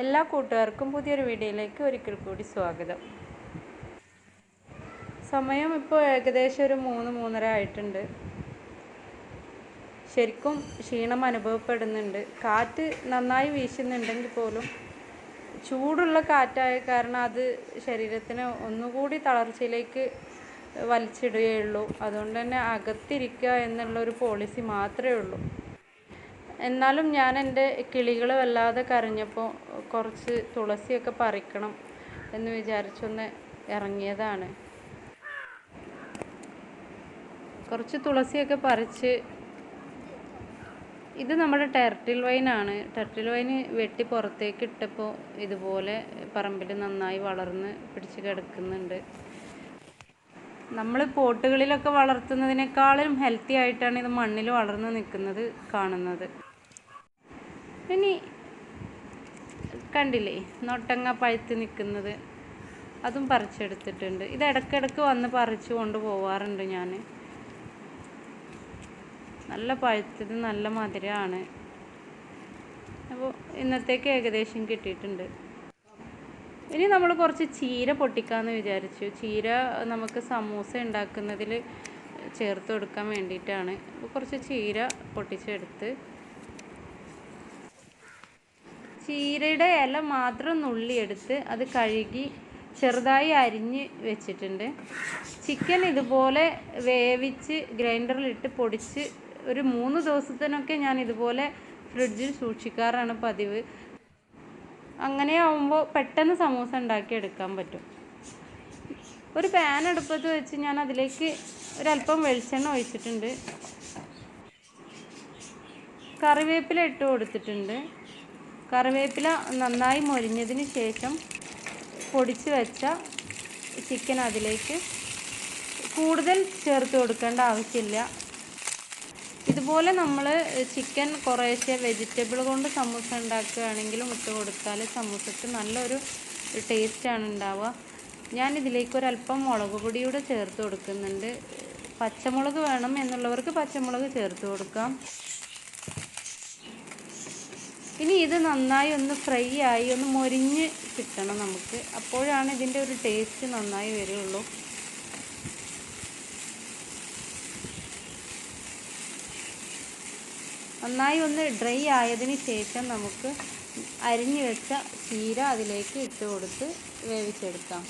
എല്ലാ കൂട്ടുകാർക്കും പുതിയൊരു വീഡിയോയിലേക്ക് ഒരിക്കൽ കൂടി സ്വാഗതം. സമയം ഇപ്പോൾ ഏകദേശം ഒരു 3-3:30 ആയിട്ടുണ്ട്. ശരിക്കും ക്ഷീണം അനുഭവപ്പെടുന്നുണ്ട്. കാറ്റ് നന്നായി വീശുന്നുണ്ടെങ്കിൽ പോലും ചൂടുള്ള കാറ്റായ കാരണം അത് ശരീരത്തിന് ഒന്നുകൂടി തളർച്ചയിലേക്ക് വലിച്ചിടുകയുള്ളൂ. അതുകൊണ്ട് തന്നെ അകത്തിരിക്കുക എന്നുള്ളൊരു പോളിസി മാത്രമേ ഉള്ളൂ. എന്നാലും ഞാൻ എൻ്റെ കിളികൾ വല്ലാതെ കരഞ്ഞപ്പോൾ കുറച്ച് തുളസിയൊക്കെ പറിക്കണം എന്ന് വിചാരിച്ചൊന്ന് ഇറങ്ങിയതാണ്. കുറച്ച് തുളസിയൊക്കെ പറിച്ച്, ഇത് നമ്മുടെ ടെർട്ടിൽ വൈനാണ്. ടെർട്ടിൽ വൈന് വെട്ടി പുറത്തേക്ക് ഇട്ടപ്പോൾ ഇതുപോലെ പറമ്പിൽ നന്നായി വളർന്ന് പിടിച്ച് കിടക്കുന്നുണ്ട്. നമ്മൾ പോട്ടുകളിലൊക്കെ വളർത്തുന്നതിനേക്കാളും ഹെൽത്തി ആയിട്ടാണ് ഇത് മണ്ണിൽ വളർന്ന് നിൽക്കുന്നത് കാണുന്നത്. ഇനി കണ്ടില്ലേ നൊട്ടങ്ങ പഴുത്ത് നിൽക്കുന്നത്, അതും പറിച്ചെടുത്തിട്ടുണ്ട്. ഇത് ഇടയ്ക്കിടയ്ക്ക് വന്ന് പറിച്ചു കൊണ്ട് പോവാറുണ്ട് ഞാൻ. നല്ല പഴുത്തത്, നല്ല മധുരമാണ്. അപ്പോൾ ഇന്നത്തേക്ക് ഏകദേശം കിട്ടിയിട്ടുണ്ട്. ഇനി നമ്മൾ കുറച്ച് ചീര പൊട്ടിക്കാമെന്ന് വിചാരിച്ചു. ചീര നമുക്ക് സമൂസ ഉണ്ടാക്കുന്നതിൽ ചേർത്ത് കൊടുക്കാൻ വേണ്ടിയിട്ടാണ്. അപ്പോൾ കുറച്ച് ചീര പൊട്ടിച്ചെടുത്ത്, ചീരയുടെ ഇല മാത്രം നുള്ളിയെടുത്ത് അത് കഴുകി ചെറുതായി അരിഞ്ഞ് വെച്ചിട്ടുണ്ട്. ചിക്കൻ ഇതുപോലെ വേവിച്ച് ഗ്രൈൻഡറിലിട്ട് പൊടിച്ച് ഒരു 3 ദിവസത്തിനൊക്കെ ഞാൻ ഇതുപോലെ ഫ്രിഡ്ജിൽ സൂക്ഷിക്കാറാണ് പതിവ്. അങ്ങനെ ആവുമ്പോൾ പെട്ടെന്ന് സമൂസ ഉണ്ടാക്കിയെടുക്കാൻ പറ്റും. ഒരു പാൻ അടുപ്പത്ത് വെച്ച് ഞാൻ അതിലേക്ക് ഒരല്പം വെളിച്ചെണ്ണ ഒഴിച്ചിട്ടുണ്ട്. കറിവേപ്പില ഇട്ട് കൊടുത്തിട്ടുണ്ട്. കറിവേപ്പില നന്നായി മൊരിഞ്ഞതിന് ശേഷം പൊടിച്ച് വെച്ച ചിക്കൻ അതിലേക്ക് കൂടുതൽ ചേർത്ത് കൊടുക്കേണ്ട ആവശ്യമില്ല. ഇതുപോലെ നമ്മൾ ചിക്കൻ കുറേശ്ശെ വെജിറ്റബിൾ കൊണ്ട് സമൂസ ഉണ്ടാക്കുകയാണെങ്കിലും ഇട്ട് കൊടുത്താൽ സമൂസക്ക് നല്ലൊരു ടേസ്റ്റാണ് ഉണ്ടാവുക. ഞാനിതിലേക്ക് ഒരല്പം മുളക് പൊടിയൂടെ ചേർത്ത് കൊടുക്കുന്നുണ്ട്. പച്ചമുളക് വേണം എന്നുള്ളവർക്ക് പച്ചമുളക് ചേർത്ത് കൊടുക്കാം. ഇനി ഇത് നന്നായി ഒന്ന് ഫ്രൈ ആയി ഒന്ന് മൊരിഞ്ഞ് കിട്ടണം നമുക്ക്. അപ്പോഴാണ് ഇതിൻ്റെ ഒരു ടേസ്റ്റ് നന്നായി വരികയുള്ളൂ. നന്നായി ഒന്ന് ഡ്രൈ ആയതിന് ശേഷം നമുക്ക് അരിഞ്ഞു വെച്ച ചീര അതിലേക്ക് ഇട്ട് കൊടുത്ത് വേവിച്ചെടുക്കാം.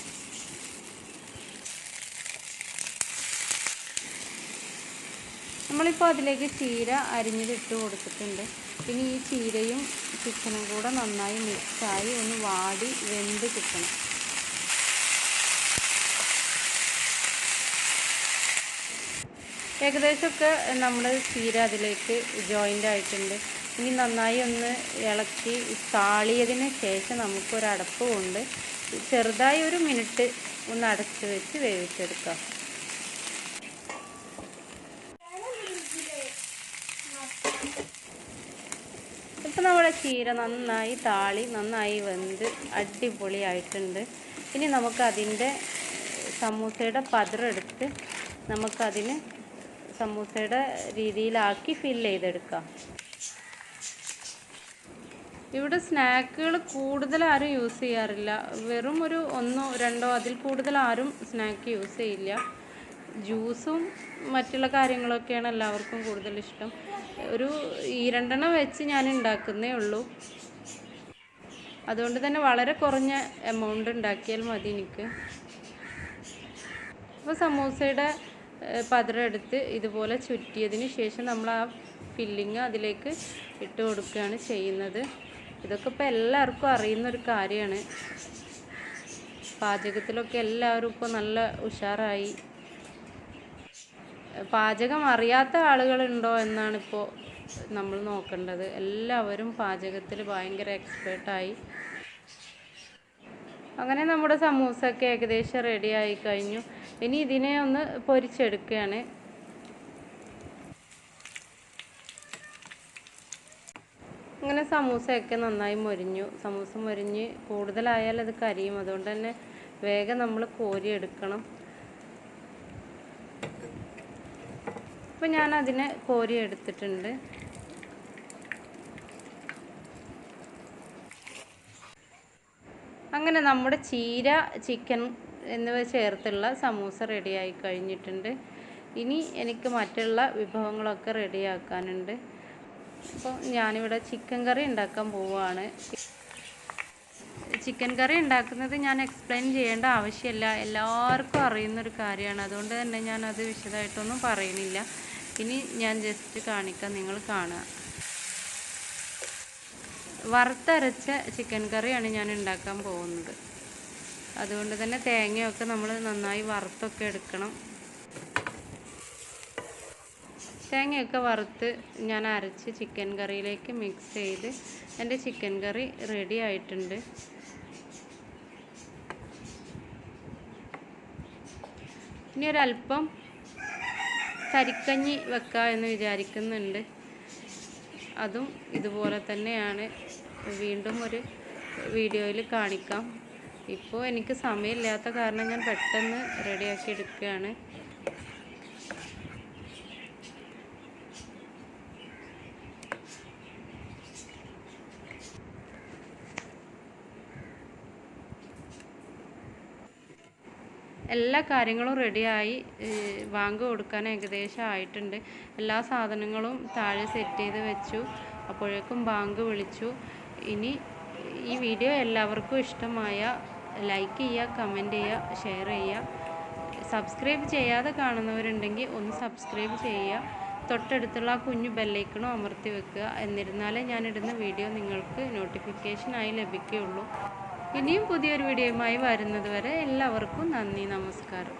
നമ്മളിപ്പോൾ അതിലേക്ക് ചീര അരിഞ്ഞത് ഇട്ട് കൊടുത്തിട്ടുണ്ട്. ഇനി ഈ ചീരയും ചിക്കനും കൂടെ നന്നായി മിക്സായി ഒന്ന് വാടി വെന്ത് കിട്ടണം. ഏകദേശമൊക്കെ നമ്മൾ ചീര അതിലേക്ക് ജോയിൻ്റ് ആയിട്ടുണ്ട്. ഇനി നന്നായി ഒന്ന് ഇളക്കി താളിയതിന് ശേഷം നമുക്കൊരടപ്പ് കൊണ്ട് ചെറുതായി 1 മിനിറ്റ് ഒന്ന് അടച്ച് വെച്ച് വേവിച്ചെടുക്കാം. ഇപ്പോൾ നമ്മുടെ ചീര നന്നായി താളി നന്നായി വെന്ത് അടിപൊളിയായിട്ടുണ്ട്. ഇനി നമുക്കതിൻ്റെ സമൂസയുടെ പതറെടുത്ത് നമുക്കതിന് സമൂസയുടെ രീതിയിലാക്കി ഫില്ല് ചെയ്തെടുക്കാം. ഇവിടെ സ്നാക്കുകൾ കൂടുതൽ ആരും യൂസ് ചെയ്യാറില്ല. വെറും ഒരു 1-2 അതിൽ കൂടുതൽ ആരും സ്നാക്ക് യൂസ് ചെയ്യില്ല. ജ്യൂസും മറ്റുള്ള കാര്യങ്ങളൊക്കെയാണ് എല്ലാവർക്കും കൂടുതൽ ഇഷ്ടം. ഒരു 2 വെച്ച് ഞാൻ ഉണ്ടാക്കുന്നേ ഉള്ളൂ. അതുകൊണ്ട് തന്നെ വളരെ കുറഞ്ഞ എമൗണ്ട് ഉണ്ടാക്കിയാൽ മതി എനിക്ക്. അപ്പോൾ സമൂസയുടെ പതറെടുത്ത് ഇതുപോലെ ചുറ്റിയതിന് ശേഷം നമ്മൾ ആ ഫില്ലിങ് അതിലേക്ക് ഇട്ട് കൊടുക്കുകയാണ് ചെയ്യുന്നത്. ഇതൊക്കെ ഇപ്പോൾ എല്ലാവർക്കും അറിയുന്നൊരു കാര്യമാണ്. പാചകത്തിലൊക്കെ എല്ലാവരും ഇപ്പോൾ നല്ല ഉഷാറായി. പാചകം അറിയാത്ത ആളുകളുണ്ടോ എന്നാണിപ്പോൾ നമ്മൾ നോക്കേണ്ടത്. എല്ലാവരും പാചകത്തിൽ ഭയങ്കര എക്സ്പേർട്ടായി. അങ്ങനെ നമ്മുടെ സമൂസയൊക്കെ ഏകദേശം റെഡി ആയി കഴിഞ്ഞു. ഇനി ഇതിനെ ഒന്ന് പൊരിച്ചെടുക്കുകയാണ്. അങ്ങനെ സമൂസയൊക്കെ നന്നായി മൊരിഞ്ഞു. സമൂസ മൊരിഞ്ഞ് കൂടുതലായാൽ അത് കരിയും. അതുകൊണ്ട് തന്നെ വേഗം നമ്മൾ കോരിയെടുക്കണം. അപ്പോൾ ഞാനതിനെ കോരിയെടുത്തിട്ടുണ്ട്. അങ്ങനെ നമ്മുടെ ചീര, ചിക്കൻ എന്നിവ ചേർത്തുള്ള സമൂസ റെഡിയായി കഴിഞ്ഞിട്ടുണ്ട്. ഇനി എനിക്ക് മറ്റുള്ള വിഭവങ്ങളൊക്കെ റെഡിയാക്കാനുണ്ട്. അപ്പോൾ ഞാനിവിടെ ചിക്കൻ കറി ഉണ്ടാക്കാൻ പോവുകയാണ്. ചിക്കൻ കറി ഉണ്ടാക്കുന്നത് ഞാൻ എക്സ്പ്ലെയിൻ ചെയ്യേണ്ട ആവശ്യമില്ല, എല്ലാവർക്കും അറിയുന്നൊരു കാര്യമാണ്. അതുകൊണ്ട് തന്നെ ഞാനത് വിശദമായിട്ടൊന്നും പറയുന്നില്ല. ഇനി ഞാൻ ജസ്റ്റ് കാണിക്കാം, നിങ്ങൾ കാണുക. വറുത്തരച്ച ചിക്കൻ കറിയാണ് ഞാൻ ഉണ്ടാക്കാൻ പോകുന്നത്. അതുകൊണ്ട് തന്നെ തേങ്ങയൊക്കെ നമ്മൾ നന്നായി വറുത്തൊക്കെ എടുക്കണം. തേങ്ങയൊക്കെ വറുത്ത് ഞാൻ അരച്ച് ചിക്കൻ കറിയിലേക്ക് മിക്സ് ചെയ്ത് എൻ്റെ ചിക്കൻ കറി റെഡി ആയിട്ടുണ്ട്. ഇനി ഒരല്പം കരിക്കഞ്ഞി വെക്കാം എന്ന് വിചാരിക്കുന്നുണ്ട്. അതും ഇതുപോലെ തന്നെയാണ്, വീണ്ടും ഒരു വീഡിയോയിൽ കാണിക്കാം. ഇപ്പോൾ എനിക്ക് സമയമില്ലാത്ത കാരണം ഞാൻ പെട്ടെന്ന് റെഡിയാക്കി എടുക്കുകയാണ്. എല്ലാ കാര്യങ്ങളും റെഡിയായി, ബാങ്ക് കൊടുക്കാൻ ഏകദേശം ആയിട്ടുണ്ട്. എല്ലാ സാധനങ്ങളും താഴെ സെറ്റ് ചെയ്ത് വെച്ചു. അപ്പോഴേക്കും ബാങ്ക് വിളിച്ചു. ഇനി ഈ വീഡിയോ എല്ലാവർക്കും ഇഷ്ടമായ ലൈക്ക് ചെയ്യുക, കമൻറ്റ് ചെയ്യുക, ഷെയർ ചെയ്യുക. സബ്സ്ക്രൈബ് ചെയ്യാതെ കാണുന്നവരുണ്ടെങ്കിൽ ഒന്ന് സബ്സ്ക്രൈബ് ചെയ്യുക. തൊട്ടടുത്തുള്ള ആ കുഞ്ഞു ബെല്ലൈക്കണും അമർത്തി വെക്കുക. എന്നിരുന്നാലേ ഞാനിടുന്ന വീഡിയോ നിങ്ങൾക്ക് നോട്ടിഫിക്കേഷനായി ലഭിക്കുകയുള്ളൂ. ഇനിയും പുതിയൊരു വീഡിയോയുമായി വരുന്നത് വരെ എല്ലാവർക്കും നന്ദി, നമസ്കാരം.